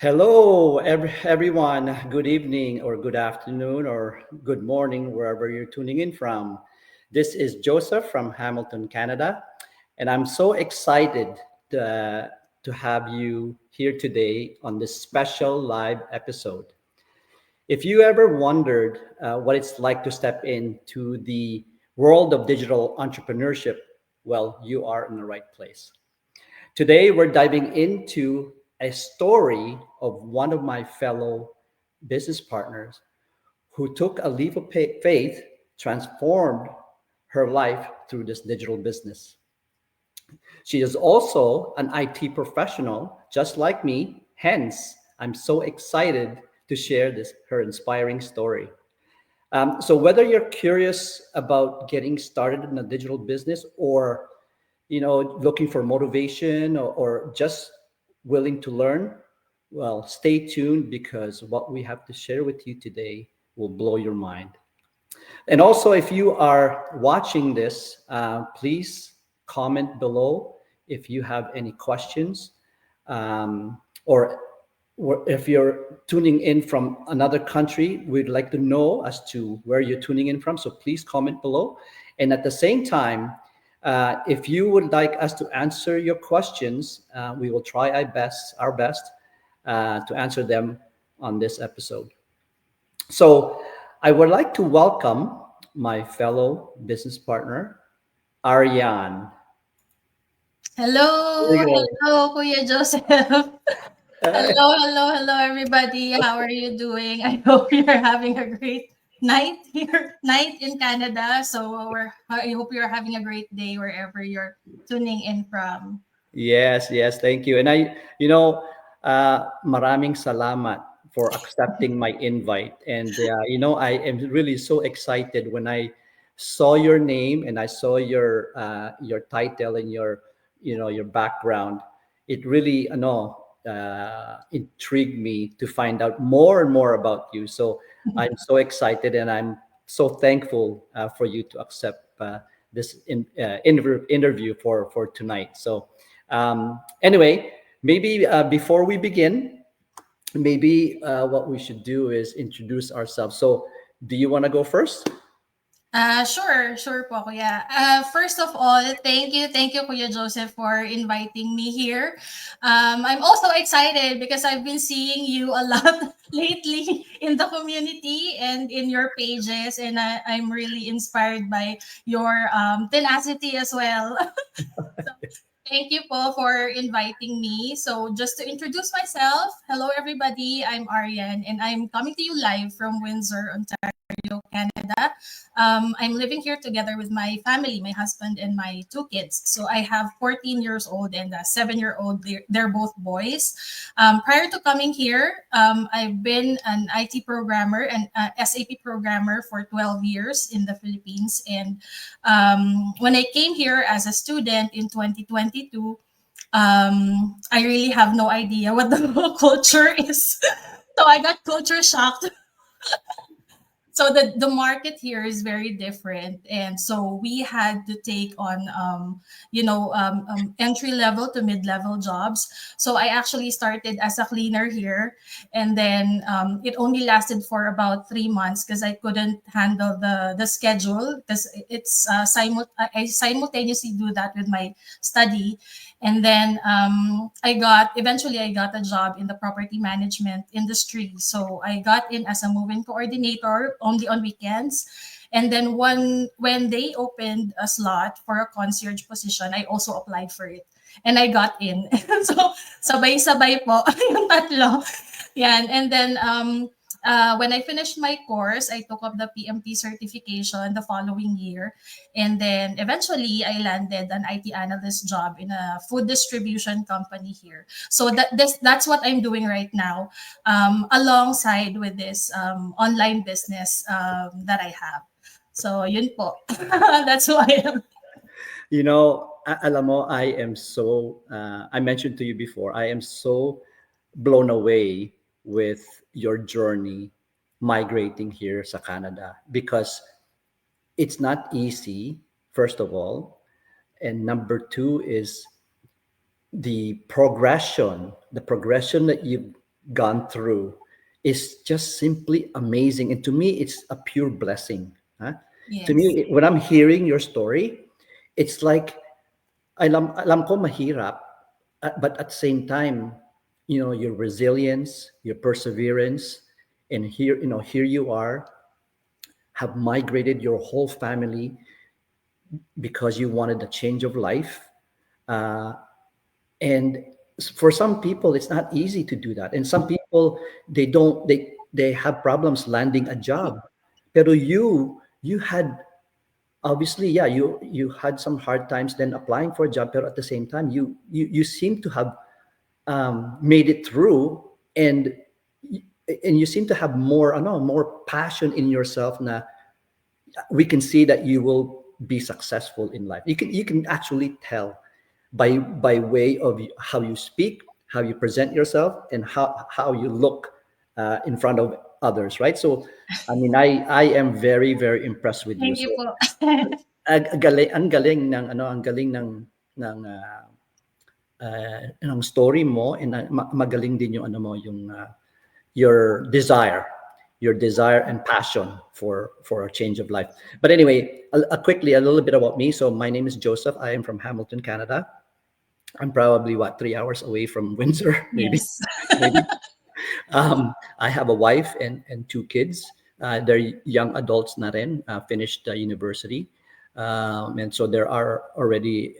Hello, everyone. Good evening, or good afternoon, or good morning, wherever you're tuning in from. This is Joseph from Hamilton, Canada, and I'm so excited to, to have you here today on this special live episode. If you ever wondered what it's like to step into the world of digital entrepreneurship, well, you are in the right place. Today, we're diving into a story of one of my fellow business partners who took a leap of faith, transformed her life through this digital business. She is also an IT professional, just like me. Hence, I'm so excited to share this her inspiring story. So, whether you're curious about getting started in a digital business, or looking for motivation, or just willing to learn, well, stay tuned because what we have to share with you today will blow your mind. And also, if you are watching this, please comment below if you have any questions, or if you're tuning in from another country, we'd like to know as to where you're tuning in from. So please comment below. And at the same time, if you would like us to answer your questions, we will try our best to answer them on this episode. So I would like to welcome my fellow business partner, Ariane. Hello, There you hello, Kuya Joseph. go. Hello, everybody. How are you doing? I hope you're having a great night in Canada. I hope you're having a great day wherever you're tuning in from. Yes, yes, thank you. And maraming salamat for accepting my invite. And I am really so excited when I saw your name and I saw your title and your background. It really, intrigued me to find out more and more about you. So I'm so excited and I'm so thankful for you to accept this interview for tonight. So anyway, maybe before we begin, maybe what we should do is introduce ourselves. So, do you want to go first? Sure po, Kuya. First of all, thank you, Kuya Joseph, for inviting me here. I'm also excited because I've been seeing you a lot lately in the community and in your pages, and I'm really inspired by your tenacity as well. So, thank you po for inviting me. So, just to introduce myself, hello everybody, I'm Ariane, and I'm coming to you live from Windsor, Ontario, Canada. I'm living here together with my family, my husband and my two kids. So I have 14 years old and a 7-year old. They're both boys. Prior to coming here, I've been an IT programmer and SAP programmer for 12 years in the Philippines. And when I came here as a student in 2022, I really have no idea what the whole culture is. So I got culture shocked. So the market here is very different, and so we had to take on entry level to mid level jobs. So I actually started as a cleaner here, and then it only lasted for about 3 months because I couldn't handle the schedule because it's I simultaneously do that with my study. And then eventually I got a job in the property management industry. So I got in as a move-in coordinator only on weekends. And then when they opened a slot for a concierge position, I also applied for it. And I got in. So sabay-sabay po yung tatlo. Yan. And then when I finished my course, I took up the PMP certification the following year. And then eventually I landed an IT analyst job in a food distribution company here. So that's what I'm doing right now, alongside with this online business that I have. So yun po. That's who I am. Alam mo, I mentioned to you before, I am so blown away with your journey migrating here sa Canada because it's not easy, first of all. And number two is the progression that gone through is just simply amazing. And to me, it's a pure blessing. Huh? To Yes. me, when I'm hearing your story, it's like, alam ko mahirap, but at the same time, your resilience, your perseverance, and here you are, have migrated your whole family because you wanted a change of life. Uh, and for some people, it's not easy to do that. And some people, they have problems landing a job. Pero you had, obviously, yeah, you had some hard times then applying for a job, but at the same time, you seem to have made it through, and and you seem to have more, I know, more passion in yourself. Na we can see that you will be successful in life. You can actually tell by way of how you speak, how you present yourself, and how you look in front of others, right? So, I mean, I am very very impressed with you. Thank you So, po. ang galing ng ano, ang galing ng ng story mo, and magaling din yung ano mo, yung your desire, and passion for a change of life. But anyway, quickly a little bit about me. So my name is Joseph. I am from Hamilton, Canada. I'm probably what 3 hours away from Windsor, maybe. Yes. Maybe. I have a wife and two kids. They're young adults na rin, finished university. And so there are already,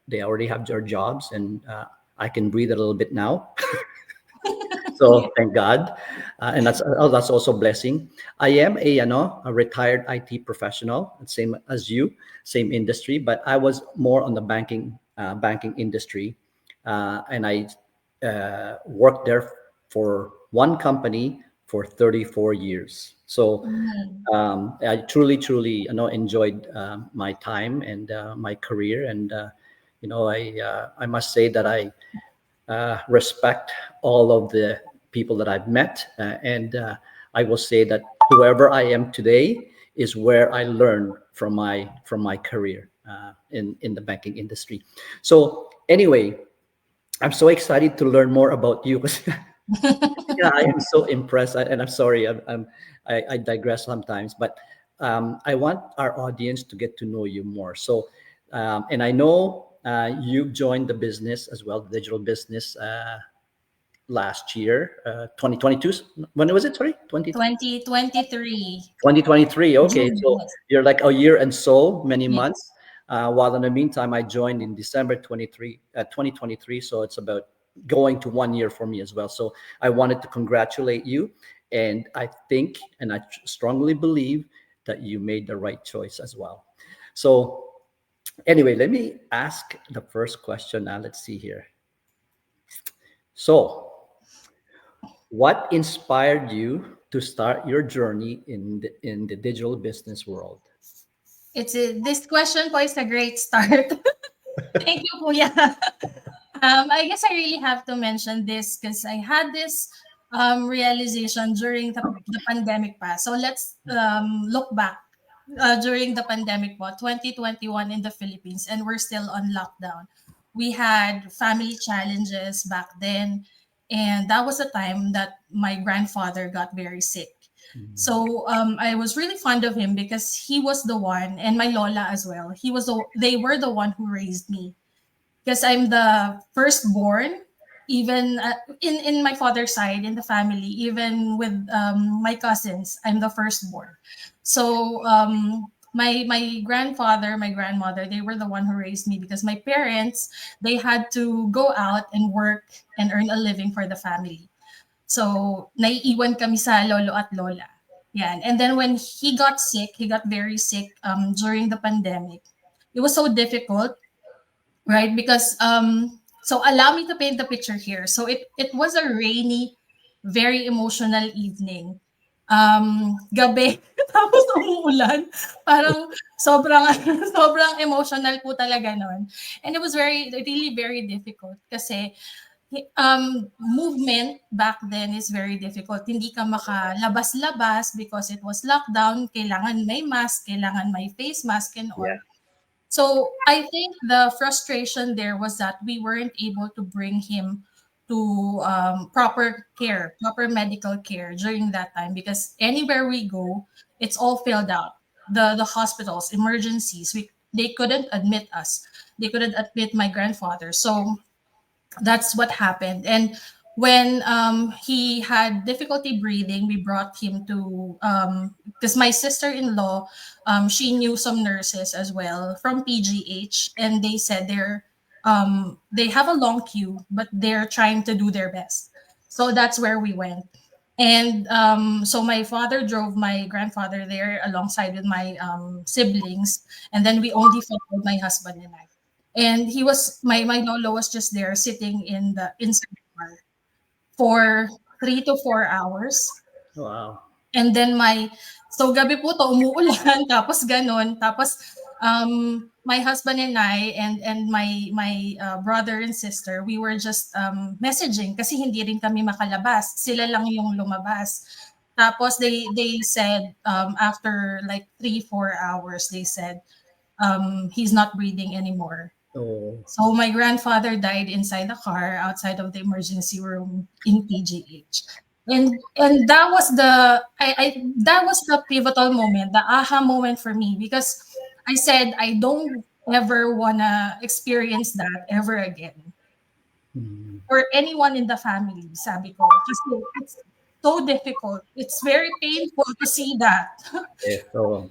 they already have their jobs, and I can breathe a little bit now. So thank God, and that's also a blessing. I am a retired IT professional, same as you, same industry, but I was more on the banking industry, and I worked there for one company for 34 years. So Mm. I truly, enjoyed my time and my career, and I must say that I respect all of the people that I've met, and I will say that whoever I am today is where I learned from my career in the banking industry. So anyway, I'm so excited to learn more about you because yeah, I am so impressed, and I'm sorry, I digress sometimes, but I want our audience to get to know you more. So, and I know you joined the business as well, the digital business, last year, 2022. When was it? Sorry, 2023. 2023. Okay, June. so Yes. you're like a year and so many Yes. months. While in the meantime, I joined in December 2023. So it's about going to 1 year for me as well. So I wanted to congratulate you. And I think, and I strongly believe that you made the right choice as well. So anyway, let me ask the first question now. Let's see here. So, what inspired you to start your journey in the digital business world? This question po is a great start. Thank you, Kuya. I guess I really have to mention this because I had this realization during the pandemic pass. So let's look back during the pandemic, 2021 in the Philippines, and we're still on lockdown. We had family challenges back then, and that was a time that my grandfather got very sick. So I was really fond of him because he was the one, and my Lola as well. They were the one who raised me because I'm the firstborn, even in my father's side in the family, even with my cousins, I'm the firstborn. So my grandfather, my grandmother, they were the one who raised me because my parents, they had to go out and work and earn a living for the family. So naiiwan kami sa lolo at lola. Yan. And then when he got sick, he got very sick during the pandemic. It was so difficult, right? Because so allow me to paint the picture here. So it was a rainy, very emotional evening. Gabi tapos umuulan. Parang sobrang sobrang emotional po talaga noon. And it was really very difficult kasi movement back then is very difficult. Hindi ka makalabas-labas because it was lockdown. Kailangan may mask, kailangan may face mask and all. Yeah. So I think the frustration there was that we weren't able to bring him proper care, proper medical care during that time, because anywhere we go, it's all filled out. The hospitals, emergencies, they couldn't admit us. They couldn't admit my grandfather. So that's what happened. And when he had difficulty breathing, we brought him to, because my sister-in-law, she knew some nurses as well from PGH, and they said they have a long queue, but they're trying to do their best. So that's where we went. And so my father drove my grandfather there alongside with my siblings, and then we only followed my husband and I. And my lolo was just there sitting in the inside the car for 3 to 4 hours. Wow. And then so gabi po to, umuulan, tapos ganon. Tapos, my husband and I and my brother and sister, we were just messaging kasi hindi rin kami makalabas. Sila lang yung lumabas. Tapos they said, after like 3-4 hours, they said, he's not breathing anymore. Oh. So my grandfather died inside the car outside of the emergency room in PGH. And that was that was the pivotal moment, the aha moment for me, because I said I don't ever wanna experience that ever again. Mm. Or anyone in the family, sabi ko. Kasi it's so difficult. It's very painful to see that. Yeah, so,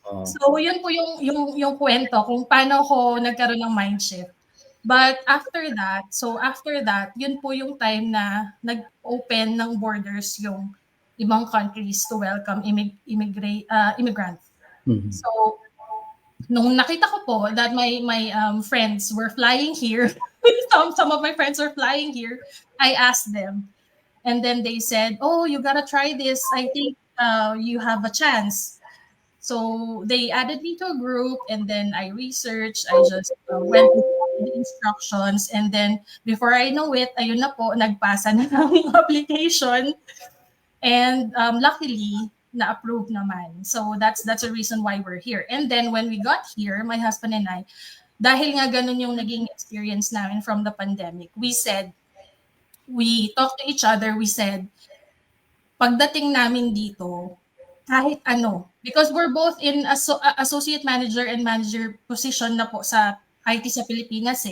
So yun po yung kwento kung paano ako nagkaroon ng mind shift. But after that, yun po yung time na nag-open ng borders yung ibang countries to welcome immigrants. mhm. So nung nakita ko po that my friends were flying here, some of my friends were flying here, I asked them, and then they said, "Oh, you gotta try this. I think you have a chance." So they added me to a group, and then I researched. I just went through the instructions, and then before I know it, ayun na po, nagpasa na ng application, and luckily na-approve naman. So that's a reason why we're here. And then when we got here, my husband and I, dahil nga ganun yung naging experience namin from the pandemic, we talked to each other. We said, pagdating namin dito, kahit ano, because we're both in associate manager and manager position na po sa IT sa Pilipinas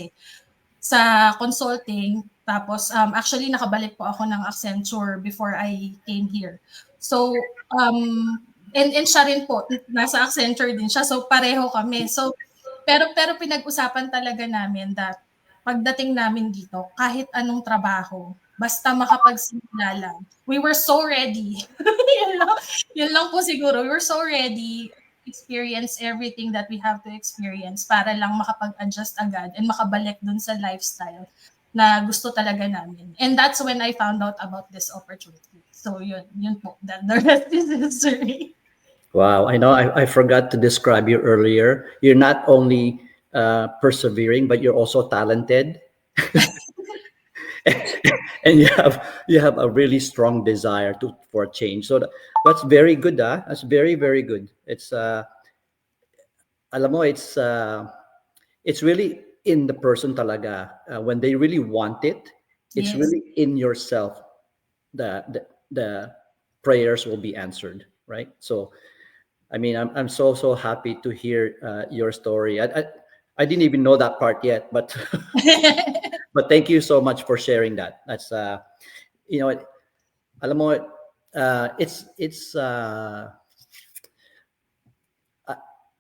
sa consulting. Tapos actually nakabalik po ako ng Accenture before I came here. So and siya rin po, nasa Accenture din siya, so pareho kami. So pero pinag-usapan talaga namin that pagdating namin dito, kahit anong trabaho, basta makapagsimula lang. We were so ready. yun lang po siguro. We were so ready, experience everything that we have to experience para lang makapag-adjust agad and makabalik dun sa lifestyle na gusto talaga namin. And that's when I found out about this opportunity. So yun po. The rest is history. Wow, I know I forgot to describe you earlier. You're not only persevering, but you're also talented. And you have a really strong desire for change. So that's very good. That's very, very good. It's alam mo, it's really in the person talaga. When they really want it, it's Yes. really in yourself. The prayers will be answered, right? So I mean, I'm so happy to hear your story. I didn't even know that part yet, but but thank you so much for sharing that. That's alam mo, it's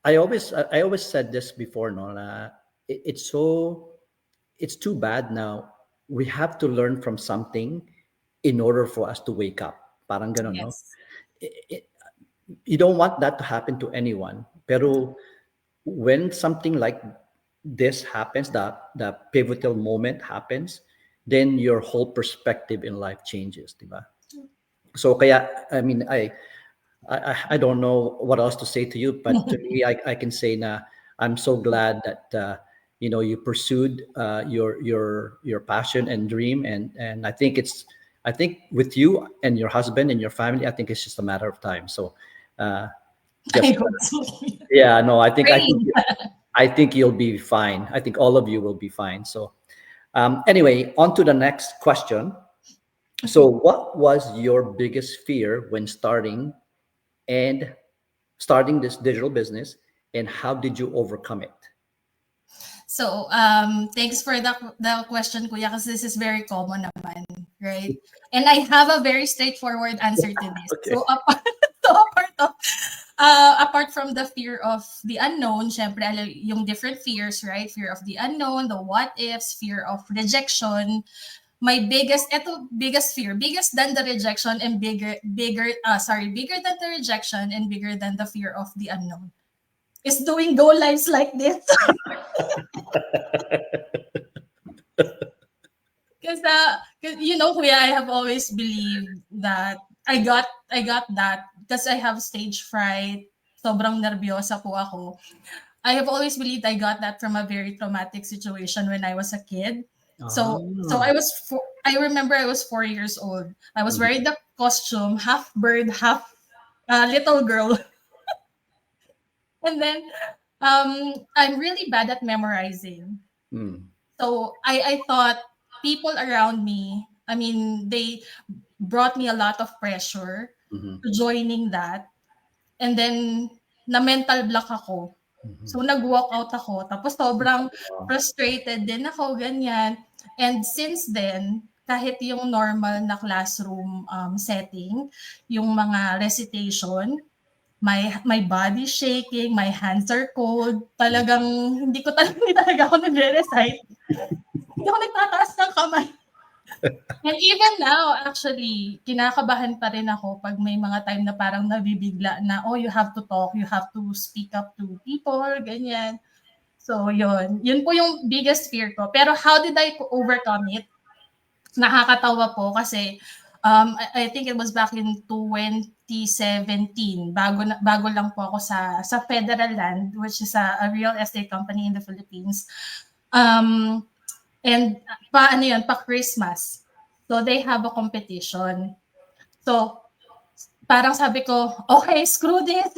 I always said this before, no, it's too bad now. We have to learn from something in order for us to wake up. Parang ganon, no? Yes. You don't want that to happen to anyone. Pero when something like this happens, the pivotal moment happens, then your whole perspective in life changes, diba? So kaya, I mean, I don't know what else to say to you, but to me, I can say na I'm so glad that you pursued your passion and dream, and I think with you and your husband and your family, I think it's just a matter of time. So just I hope so. yeah, no, I Great. think you'll be fine. I think all of you will be fine. So Anyway, on to the next question. So, what was your biggest fear when and starting this digital business, and how did you overcome it? So, thanks for the question, Kuya, because this is very common naman, right? And I have a very straightforward answer to this. Okay. So, apart from the fear of the unknown, syempre, yung different fears, right? Fear of the unknown, the what ifs, fear of rejection. My biggest fear, biggest than the rejection and bigger than the rejection and bigger than the fear of the unknown is doing go lives like this. Because Kuya, I have always believed that I got that because I have stage fright. Sobrang nervyosa po ako. I have always believed I got that from a very traumatic situation when I was a kid. So I remember I was 4 years old. I was wearing the costume, half bird, half little girl. And then I'm really bad at memorizing. Mm. So I thought people around me, I mean, they brought me a lot of pressure to joining that. And then na mental block ako. So nag-walk out ako. Tapos sobrang frustrated din ako, ganyan. And since then, kahit yung normal na classroom setting, yung mga recitation, my body shaking, my hands are cold. Talagang hindi talaga ako nagre-recite. Hindi ako nagtataas ng kamay. And even now, actually, kinakabahan pa rin ako pag may mga time na parang nabibigla na, oh, you have to talk, you have to speak up to people, ganyan. So, yun. Yun po yung biggest fear ko. Pero how did I overcome it? Nakakatawa po kasi I think it was back in 2017. Bago lang po ako sa Federal Land, which is a real estate company in the Philippines. And pa Christmas. So they have a competition. So parang sabi ko, okay, screw this.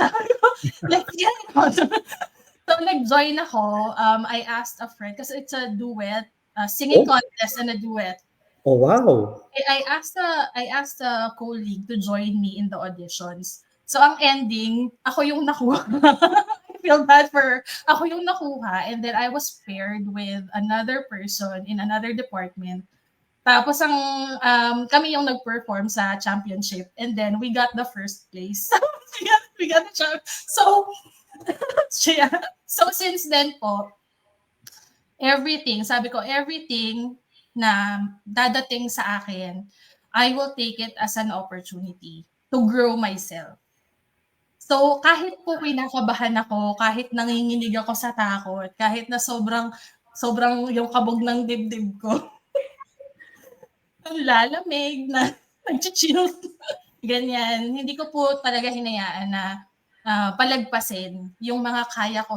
Let's get it on. So nag-join ako. I asked a friend kasi it's a duet, singing contest and a duet. Oh, wow. I asked a colleague to join me in the auditions. So ang ending, ako yung nakuha. I feel bad for ako yung nakuha, and then I was paired with another person in another department. Tapos kami yung nag-perform sa championship, and then we got the first place. we got the champ. So so since then po, sabi ko, everything na dadating sa akin, I will take it as an opportunity to grow myself. So kahit po kinakabahan ako, kahit nanginginig ako sa takot, kahit na sobrang yung kabog ng dibdib ko, ang lalamig na nag-chill, ganyan. Hindi ko po talaga hinayaan na palagpasin yung mga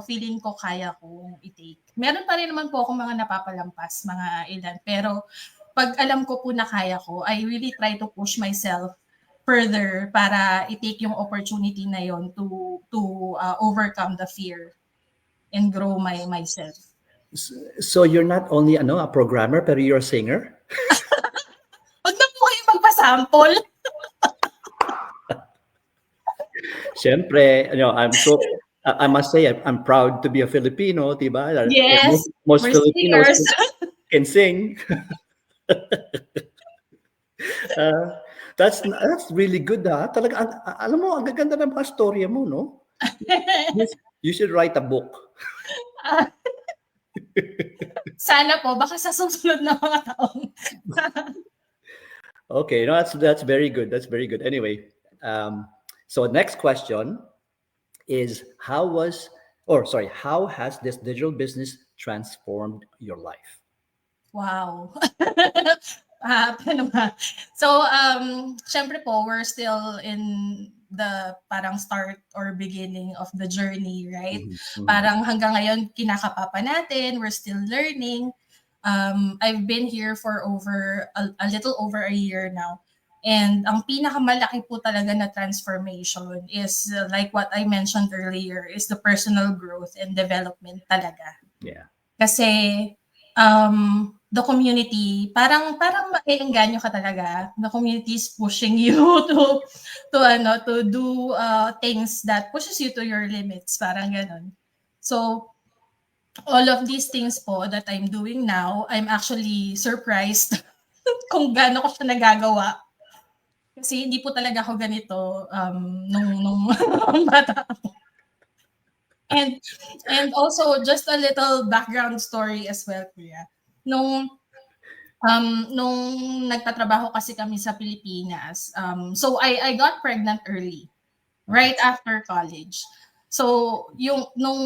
feeling ko kaya kong i-take. Meron pa rin naman po akong mga napapalampas, mga ilan. Pero pag alam ko po na kaya ko, I really try to push myself further para i-take yung opportunity na yon to overcome the fear and grow myself. So you're not only a programmer, pero you're a singer? Huwag na po kayo magpa-sample. Siyempre, I must say, I'm proud to be a Filipino, diba? Yes, most we're Filipinos singers. can sing. That's really good, ha? Talaga, alam mo, ang gaganda ng mga storya mo, no? You should write a book. Sana po, baka sa susunod na mga taong. Okay, no, that's very good. That's very good. Anyway, so next question is how has this digital business transformed your life? Wow. So, syempre po, we're still in the parang start or beginning of the journey, right? Parang hanggang ngayon, kinakapapa natin, we're still learning. I've been here for a little over a year now. And ang pinakamalaki po talaga na transformation is like what I mentioned earlier, is the personal growth and development talaga. Yeah. Kasi the community, parang maeengganyo ka talaga. The community is pushing you to do things that pushes you to your limits, parang ganun. So all of these things po that I'm doing now, I'm actually surprised kung gaano ko siya nagagawa. Kasi hindi po talaga ako ganito nung bata ako. And also just a little background story as well, Kuya. Nung nagtatrabaho kasi kami sa Pilipinas, so I got pregnant early, right after college. So nung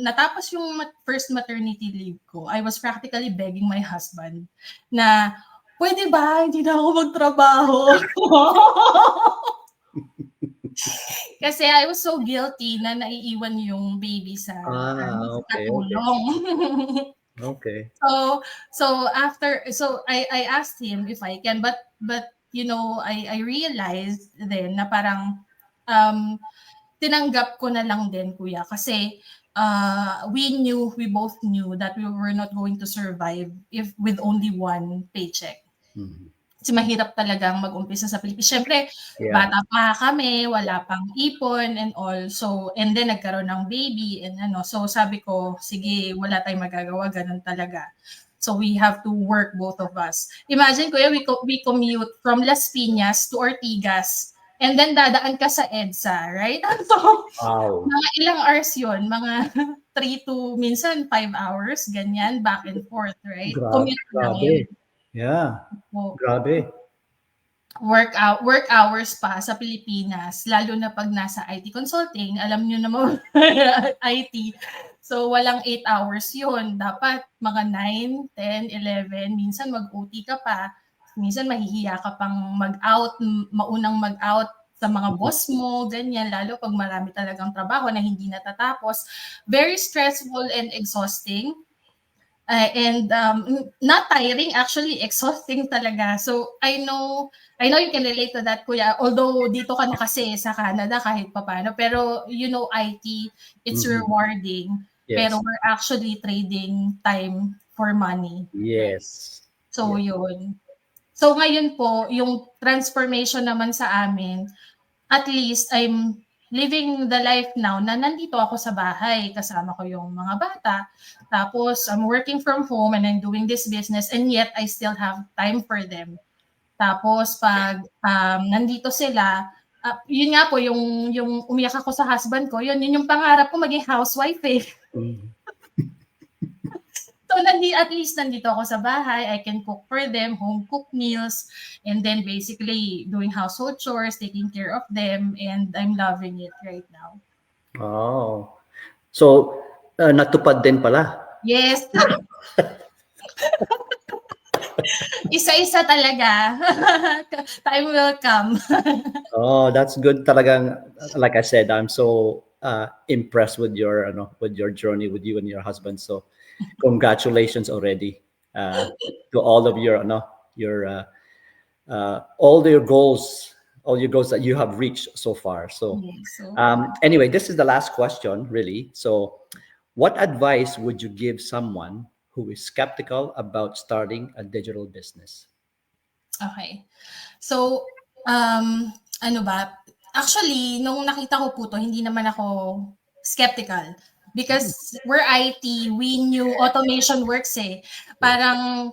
natapos yung first maternity leave ko, I was practically begging my husband na pwede ba hindi na ako magtrabaho? Kasi I was so guilty na naiiwan yung baby sa Okay. katulong. Okay. So I asked him if I can, but I realized then na parang tinanggap ko na lang din, Kuya, kasi we both knew that we were not going to survive if with only one paycheck. Mhm. Kasi mahirap talagang mag-umpisa sa Pilipinas. Siyempre, Yeah. bata pa kami, wala pang ipon and all. So, and then nagkaroon ng baby and so sabi ko, sige, wala tayong magagawa, ganun talaga. So we have to work, both of us. Imagine, Kuya, we commute from Las Piñas to Ortigas and then dadaan ka sa EDSA, right? So, Wow. mga ilang hours yun, mga 3 to minsan 5 hours, ganyan, back and forth, right? Commute lang yun. Grabe. Yeah. So, Grabe. work hours pa sa Pilipinas, lalo na pag nasa IT consulting, alam nyo naman, IT. So, walang 8 hours yun. Dapat mga 9, 10, 11, minsan mag-OT ka pa. Minsan mahihiya ka pang mag-out, maunang mag-out sa mga boss mo, ganyan, lalo pag marami talagang trabaho na hindi natatapos. Very stressful and exhausting. And not tiring, actually exhausting talaga. So I know you can relate to that, Kuya. Although dito ka na kasi sa Canada kahit papaano, pero IT, it's rewarding. Yes. Pero we're actually trading time for money. Yes. So yun. So ngayon po, yung transformation naman sa amin, at least I'm living the life now na nandito ako sa bahay, kasama ko yung mga bata. Tapos I'm working from home and I'm doing this business and yet I still have time for them. Tapos pag nandito sila, yun nga po yung umiyak ako sa husband ko, yun yung pangarap ko maging housewife eh. So at least nandito ako sa bahay, I can cook for them, home cooked meals, and then basically doing household chores, taking care of them, and I'm loving it right now. Oh. So, natupad din pala. Yes. Isa-isa talaga. Time will come. Oh, that's good talagang. Like I said, I'm so impressed with your journey with you and your husband. So, congratulations already to all of your all your goals that you have reached so far. So, anyway, this is the last question, really. So, what advice would you give someone who is skeptical about starting a digital business? Okay. So, ano ba? Actually, nung nakita ko po to, hindi naman ako skeptical. Because we're IT, we knew automation works eh. Parang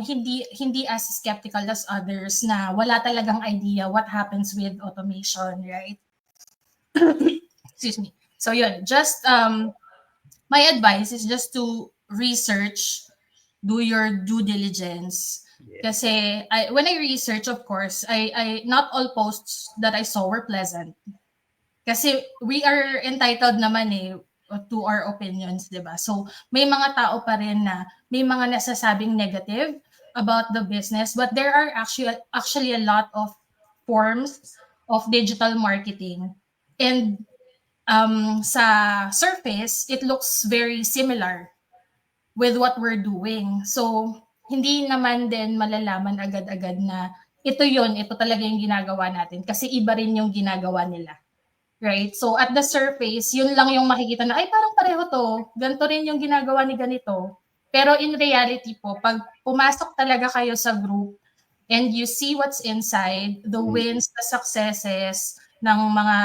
hindi as skeptical as others na wala talagang idea what happens with automation, right? Excuse me. So yun, just my advice is just to research, do your due diligence. Kasi when I research, of course, I not all posts that I saw were pleasant. Kasi we are entitled naman eh to our opinions, 'di ba? So may mga tao pa rin na may mga nasasabing negative about the business, but there are actually a lot of forms of digital marketing. And sa surface, it looks very similar with what we're doing. So hindi naman din malalaman agad-agad na ito talaga yung ginagawa natin kasi iba rin yung ginagawa nila. Right? So at the surface, yun lang yung makikita na, ay parang pareho to. Ganito rin yung ginagawa ni ganito. Pero in reality po, pag pumasok talaga kayo sa group and you see what's inside, the wins, the successes ng mga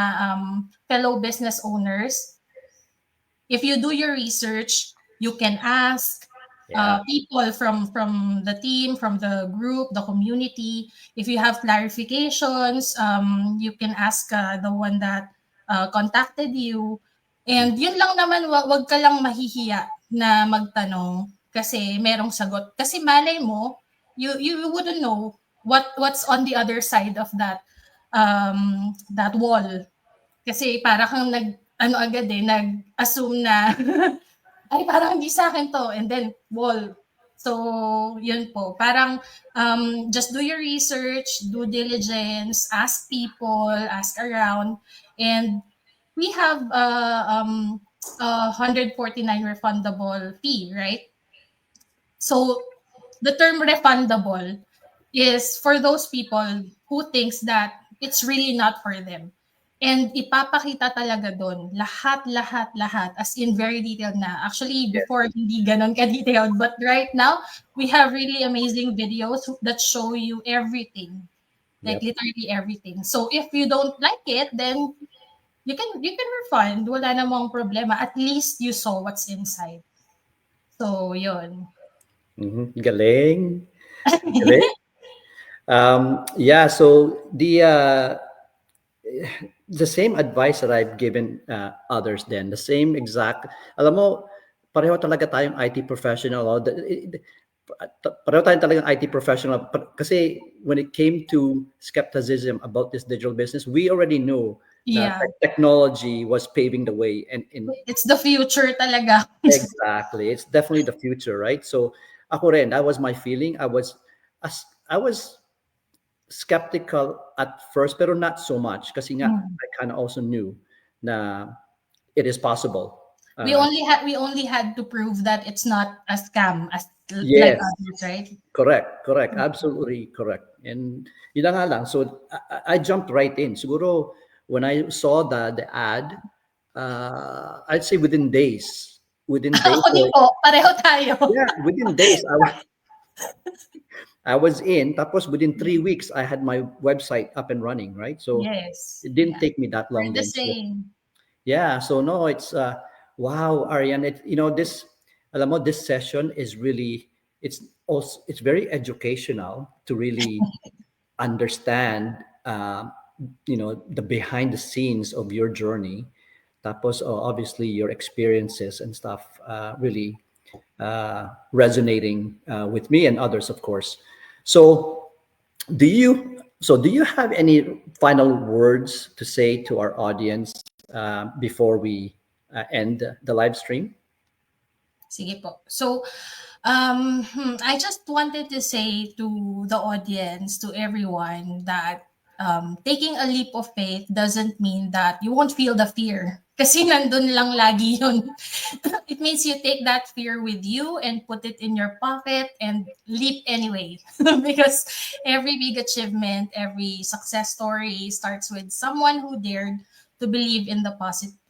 fellow business owners, if you do your research, you can ask Yeah. people from the team, from the group, the community. If you have clarifications, you can ask the one that contacted you. And yun lang naman, wag ka lang mahihiya na magtanong kasi merong sagot. Kasi malay mo, you wouldn't know what's on the other side of that wall. Kasi para kang agad nag-assume na ay parang hindi sa akin to, and then wall. So, yun po. Parang just do your research, due diligence, ask people, ask around, and we have 149 refundable fee, right? So, the term refundable is for those people who thinks that it's really not for them. And ipapakita talaga doon lahat, as in very detailed na. Actually, before hindi ganon ka-detailed, but right now, we have really amazing videos that show you everything. Like literally everything. So if you don't like it, then you can refund. Wala namang problema. At least you saw what's inside. So, yun. Galing. Galing. Yeah, so the same advice that I've given others then, the same exact, alam mo, pareho talaga tayong IT professional. Pareho tayong talagang IT professional. Kasi when it came to skepticism about this digital business, we already knew that technology was paving the way. And it's the future talaga. Exactly. It's definitely the future, right? So ako rin, that was my feeling. I was skeptical at first, pero not so much kasi nga I kind of also knew na it is possible. We only had to prove that it's not a scam Yes. like others, right? Correct. Absolutely correct. And yun na nga lang. So I jumped right in. Siguro when I saw the ad, I'd say within days. Ako din po, pareho tayo. Yeah, within days. I was in, tapos within 3 weeks, I had my website up and running, right? So yes, it didn't take me that long. We're the then. same. So, yeah, so no, it's wow, Ariane. Alam mo, this session is really, it's very educational to really understand, the behind the scenes of your journey. Tapos, obviously, your experiences and stuff really resonating with me and others, of course. So, do you have any final words to say to our audience before we end the live stream? Sige po. So, I just wanted to say to the audience, to everyone, that taking a leap of faith doesn't mean that you won't feel the fear. Kasi nandun lang lagi yun. It means you take that fear with you and put it in your pocket and leap anyway. Because every big achievement, every success story starts with someone who dared to believe in the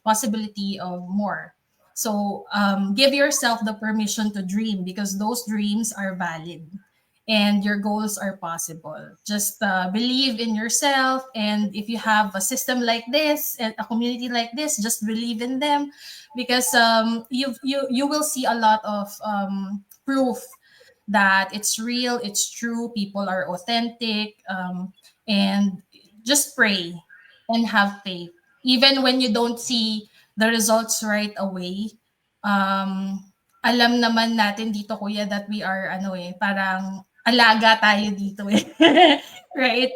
possibility of more. So give yourself the permission to dream because those dreams are valid and your goals are possible. Just believe in yourself, and if you have a system like this and a community like this, just believe in them because you will see a lot of proof that it's real, it's true, people are authentic, and just pray and have faith. Even when you don't see the results right away, alam naman natin dito, kuya, that we are parang alaga tayo dito eh. Right?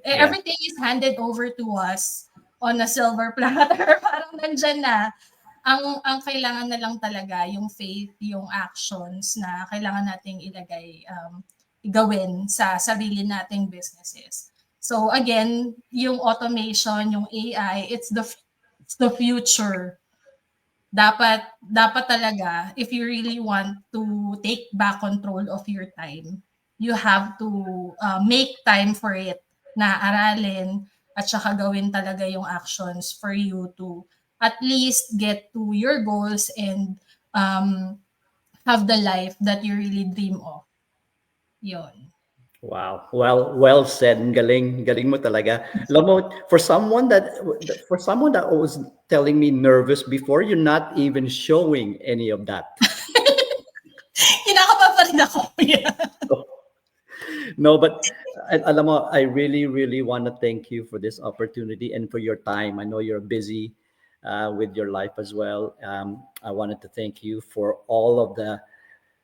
Yeah. Everything is handed over to us on a silver platter. Parang nandyan na. Ang kailangan na lang talaga yung faith, yung actions na kailangan nating gawin sa sarili nating businesses. So again, yung automation, yung AI, it's the future. Dapat talaga, if you really want to take back control of your time, you have to make time for it, na aralin at saka gawin talaga yung actions for you to at least get to your goals and have the life that you really dream of. Yon. Wow. Well said. Ang galing mo talaga. Alam mo, for someone that was telling me nervous before, you're not even showing any of that. Kinakaba pa rin ako, kuya. No, but alam mo, I really, really want to thank you for this opportunity and for your time. I know you're busy with your life as well. I wanted to thank you for all of the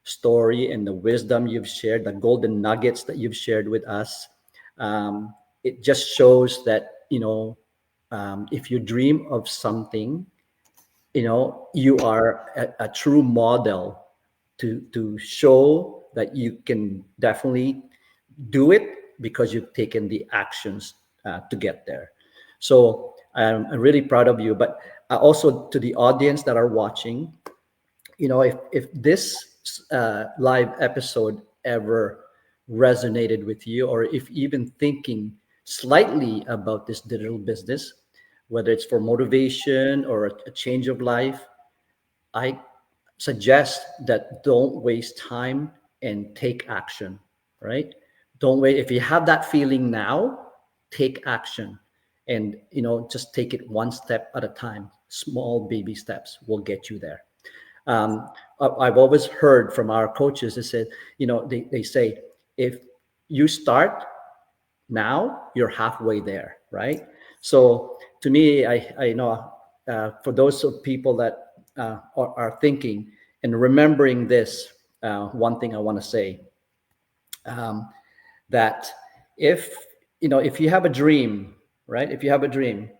story and the wisdom you've shared, the golden nuggets that you've shared with us. It just shows that, if you dream of something, you are a true model to show that you can definitely do it because you've taken the actions to get there. So I'm really proud of you. But also to the audience that are watching, if this live episode ever resonated with you, or if even thinking slightly about this digital business, whether it's for motivation or a change of life, I suggest that don't waste time and take action, right? Don't wait. If you have that feeling now, take action, and just take it one step at a time. Small baby steps will get you there. I've always heard from our coaches, they say, if you start now, you're halfway there, right? So to me, I know, for those of people that are thinking and remembering this, one thing I want to say, um, that if if you have a dream, right? If you have a dream,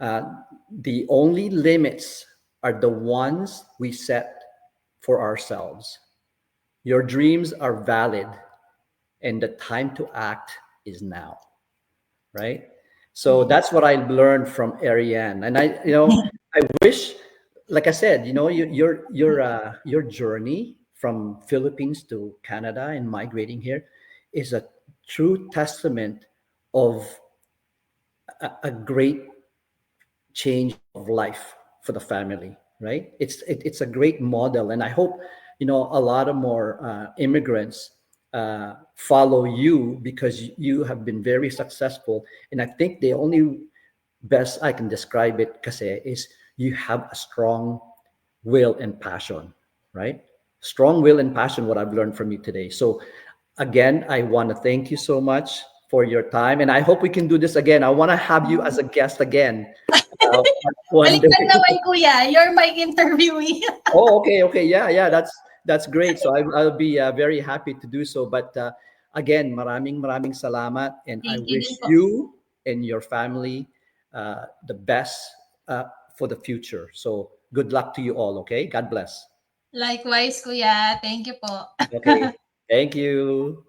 uh, the only limits are the ones we set for ourselves. Your dreams are valid, and the time to act is now, right? So that's what I learned from Ariane, and I wish, like I said, your journey from Philippines to Canada and migrating here is a true testament of a great change of life for the family, right? It's a great model, and I hope a lot of more immigrants follow you, because you have been very successful. And I think the only best I can describe it, kasi, is you have a strong will and passion, right? Strong will and passion, what I've learned from you today. So again, I want to thank you so much for your time, and I hope we can do this again. I want to have you as a guest again uh, one Baliktad day. naman, kuya. You're my interviewee. Oh, okay, yeah, that's great. So I'll be very happy to do so. But again, maraming salamat, and I Thank you din wish po. you and your family the best for the future. So good luck to you all. Okay, God bless. Likewise, kuya. Thank you po. Okay, thank you.